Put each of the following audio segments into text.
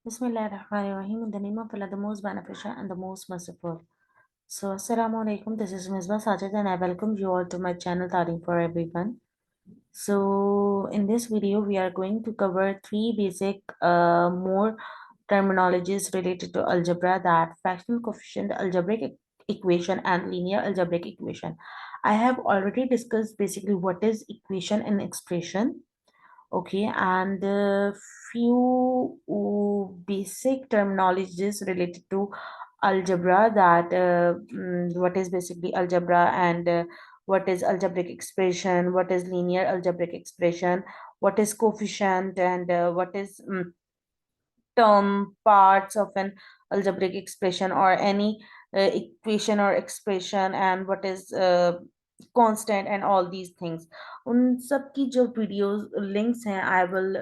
Bismillahirrahmanirrahim. In the name of Allah, the most beneficent and the most merciful. So, Assalamu alaikum. This is Misbah Sajid, and I welcome you all to my channel, Tarim for Everyone. So, in this video, we are going to cover three basic, more terminologies related to algebra: that fractional coefficient, algebraic equation, and linear algebraic equation. I have already discussed basically what is equation and expression. Okay, and few basic terminologies related to algebra, that what is basically algebra, and what is algebraic expression, what is linear algebraic expression, what is coefficient, and what is term parts of an algebraic expression or any equation or expression, and what is constant, and all these things. उन सब की जो videos links हैं I will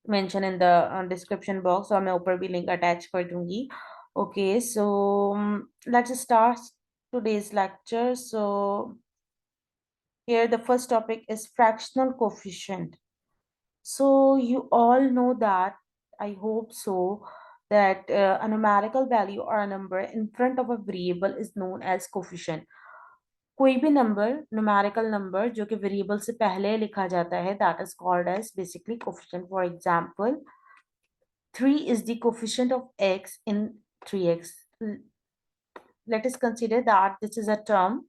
mention in the description box, और मैं ऊपर भी link attach कर दूंगी. Okay, so let's start today's lecture. So here the first topic is fractional coefficient. So you all know that, I hope so, that a numerical value or a number in front of a variable is known as coefficient. कोई भी number, numerical number जो कि variable से पहले लिखा जाता है, that is called as basically coefficient. For example, 3 is the coefficient of x in 3x. Let us consider that this is a term,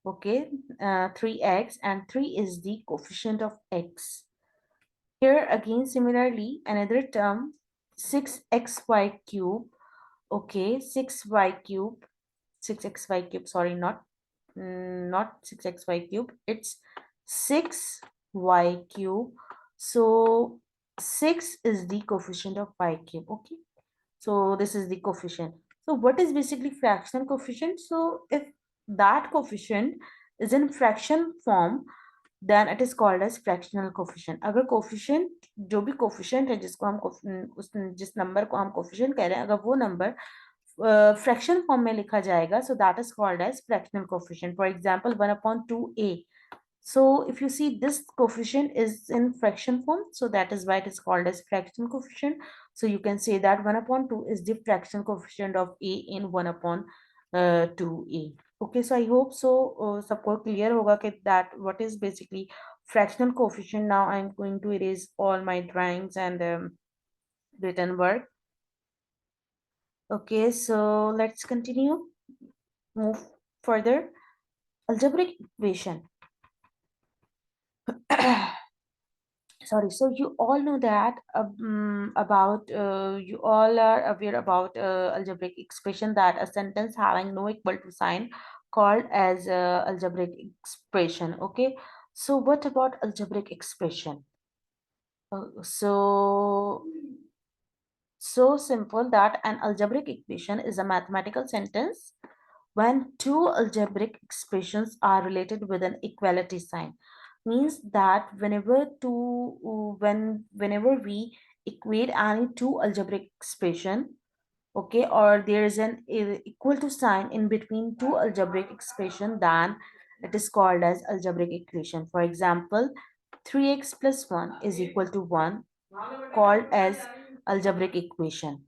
okay, 3x, and 3 is the coefficient of x. Here again, similarly, another term, 6xy cube, okay, 6y cube, 6xy cube, sorry, not 6xy cube, it's 6y cube. So 6 is the coefficient of y cube, okay. So this is the coefficient. So what is basically fractional coefficient? So if that coefficient is in fraction form, then it is called as fractional coefficient. अगर coefficient, जो भी coefficient है जिसको हम उस जिस number को हम coefficient कह रहे हैं, अगर वो number fraction form में लिखा जाएगा, so that is called as fractional coefficient. For example, 1/2a. So if you see this coefficient is in fraction form, so that is why it is called as fractional coefficient. So you can say that 1/2 is the fractional coefficient of a in 1/2a. Okay, so I hope so सबको clear होगा कि that what is basically fractional coefficient. Now I'm going to erase all my drawings and written work. Okay, so let's continue, move further. Algebraic equation. Sorry, so you all know that about you all are aware about algebraic expression, that a sentence having no equal to sign called as algebraic expression. Okay, so what about algebraic expression? So simple that an algebraic equation is a mathematical sentence when two algebraic expressions are related with an equality sign. Means that whenever we equate any two algebraic expression, okay, or there is an equal to sign in between two algebraic expression, then it is called as algebraic equation. For example, 3x plus 1 is equal to 1, called as algebraic equation.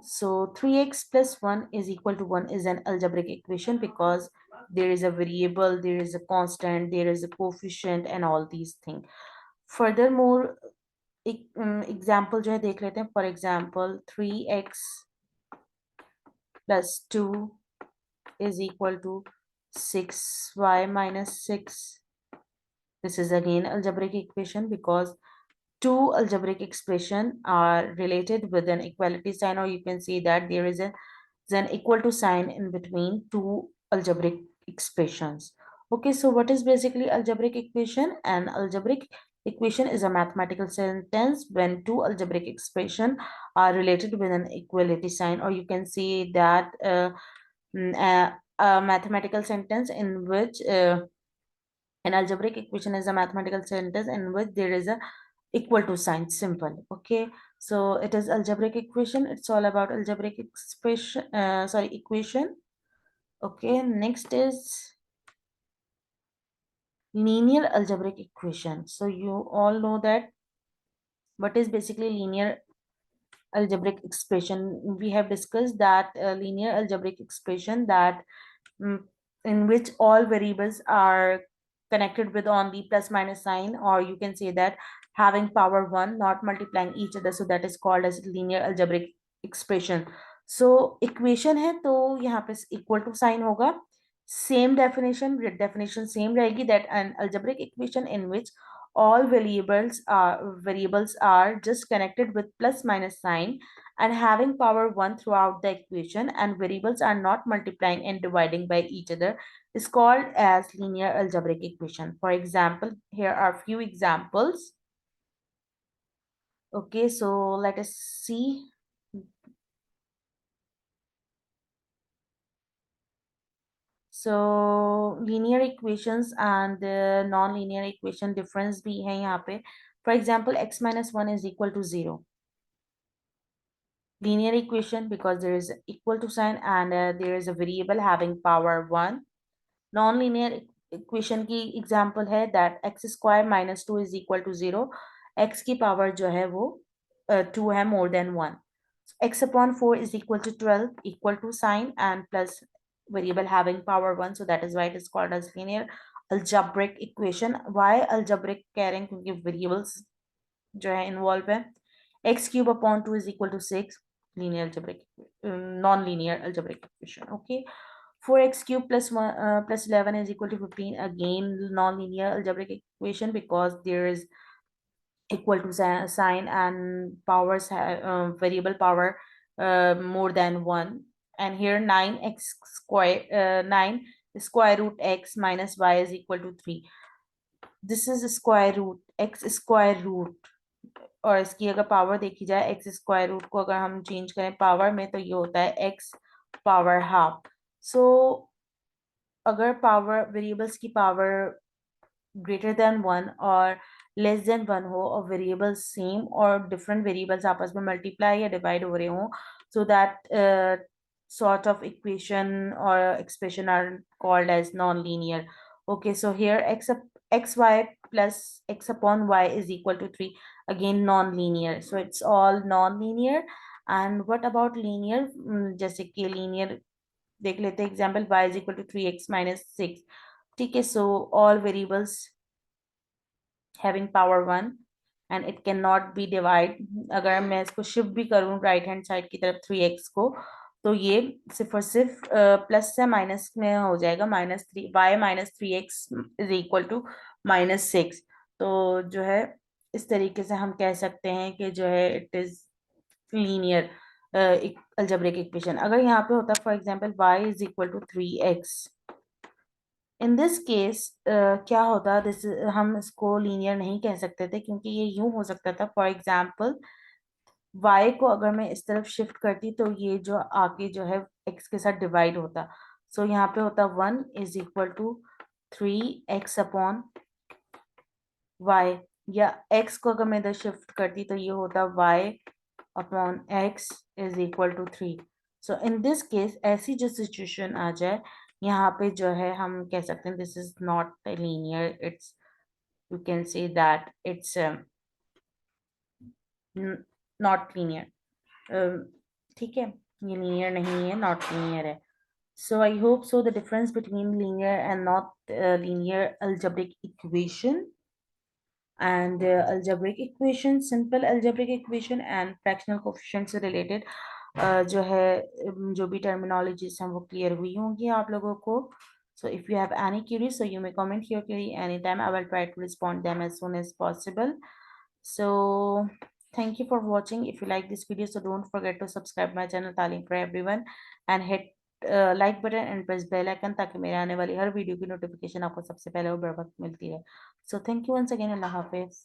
So 3x plus 1 is equal to 1 is an algebraic equation because there is a variable, there is a constant, there is a coefficient, and all these things. Furthermore, example जो है देख लेते हैं. For example, 3x plus 2 is equal to 6y minus 6. This is again algebraic equation because two algebraic expression are related with an equality sign, or you can say that there is an equal to sign in between two algebraic expressions. Okay, so what is basically algebraic equation? An algebraic equation is a mathematical sentence when two algebraic expression are related with an equality sign, or you can say that a mathematical sentence in which an algebraic equation is a mathematical sentence in which there is a equal to sign. Simple. Okay, so it is algebraic equation. It's all about algebraic expression, equation. Okay, next is linear algebraic equation. So you all know that What is basically linear algebraic expression? We have discussed that linear algebraic expression that mm, in which all variables are connected with only plus minus sign, or you can say that having power 1, not multiplying each other, so that is called as linear algebraic expression. So equation है तो यहाँ पे equal to sign होगा. Same definition same रहेगी, that an algebraic equation in which all variables are just connected with plus minus sign and having power 1 throughout the equation, and variables are not multiplying and dividing by each other, is called as linear algebraic equation. For example, here are few examples. Okay, so let us see. So linear equations and non-linear equation difference भी है यहाँ पे. For example, x minus 1 is equal to 0. Linear equation because there is equal to sign and there is a variable having power 1. Non-linear equation की example है that x square minus 2 is equal to 0. x की power जो है वो 2 है more than 1. So x upon 4 is equal to 12, equal to sign and plus variable having power 1. So that is why it is called as linear algebraic equation. Why algebraic कह रहे हैं क्योंकि variables जो है involve है. x cube upon 2 is equal to 6, linear algebraic non-linear algebraic equation. Okay, 4x cube plus 1 plus 11 is equal to 15, again non-linear algebraic equation because there is equal to sign and powers variable power more than 1. And here 9x square 9 square root x minus y is equal to 3. This is square root x square root, और इसकी अगर power देखी जाए x square root को अगर हम change करें power में तो ये होता है एक्स पावर हाफ. सो अगर पावर वेरिएबल्स की पावर ग्रेटर देन 1 और लेस देन 1 हो और वेरिएबल्स सेम और डिफरेंट वेरिएबल्स आपस में मल्टीप्लाई या डिवाइड हो रहे हो, so that sort of equation or expression are called as non-linear. Okay, so here xy plus x upon y is equal to 3, again non-linear. So it's all non-linear. And what about linear? जैसे कि linear देख लेते हैं example, y is equal to 3x minus 6. ठीक है, so all variables having power 1 and it cannot be divide. अगर मैं इसको शिफ्ट भी करूँ राइट हैंड साइड की तरफ 3x को, तो ये सिर्फ और सिर्फ प्लस से माइनस में हो जाएगा. -3 y minus 3x is equal to -6. तो जो है इस तरीके से हम कह सकते हैं कि जो है it is linear algebraic equation. अगर यहाँ पे होता for example y is equal to 3x, in this case क्या होता, दिस हम इसको लीनियर नहीं कह सकते थे क्योंकि ये यूं हो सकता था. फॉर एग्जाम्पल y को अगर मैं इस तरफ शिफ्ट करती तो ये जो आगे जो है x के साथ डिवाइड होता. सो यहाँ पे होता 1 is equal to 3x upon y, या x को अगर मैं इधर शिफ्ट करती तो ये होता y upon x is equal to 3. So in this case ऐसी जो सिचुएशन आ जाए यहाँ पे जो है हम कह सकते हैं this is not linear, it's you can say that it's not linear. ठीक है, ये लीनियर नहीं है, नॉट लीनियर है. So I hope so the difference between linear and not linear algebraic equation and algebraic equation, simple algebraic equation and fractional coefficient से related जो है जो भी terminologies हैं वो clear हुई होंगी आप लोगों को. So if you have any queries, so you may comment your query anytime. I will try to respond them as soon as possible. So thank you for watching. If you like this video, so don't forget to subscribe my channel Talim for Everyone and hit like button and press bell icon ताकि मेरे आने वाली हर video की notification आपको सबसे पहले और बर वक्त मिलती है. So thank you once again. अल्लाह हाफिज.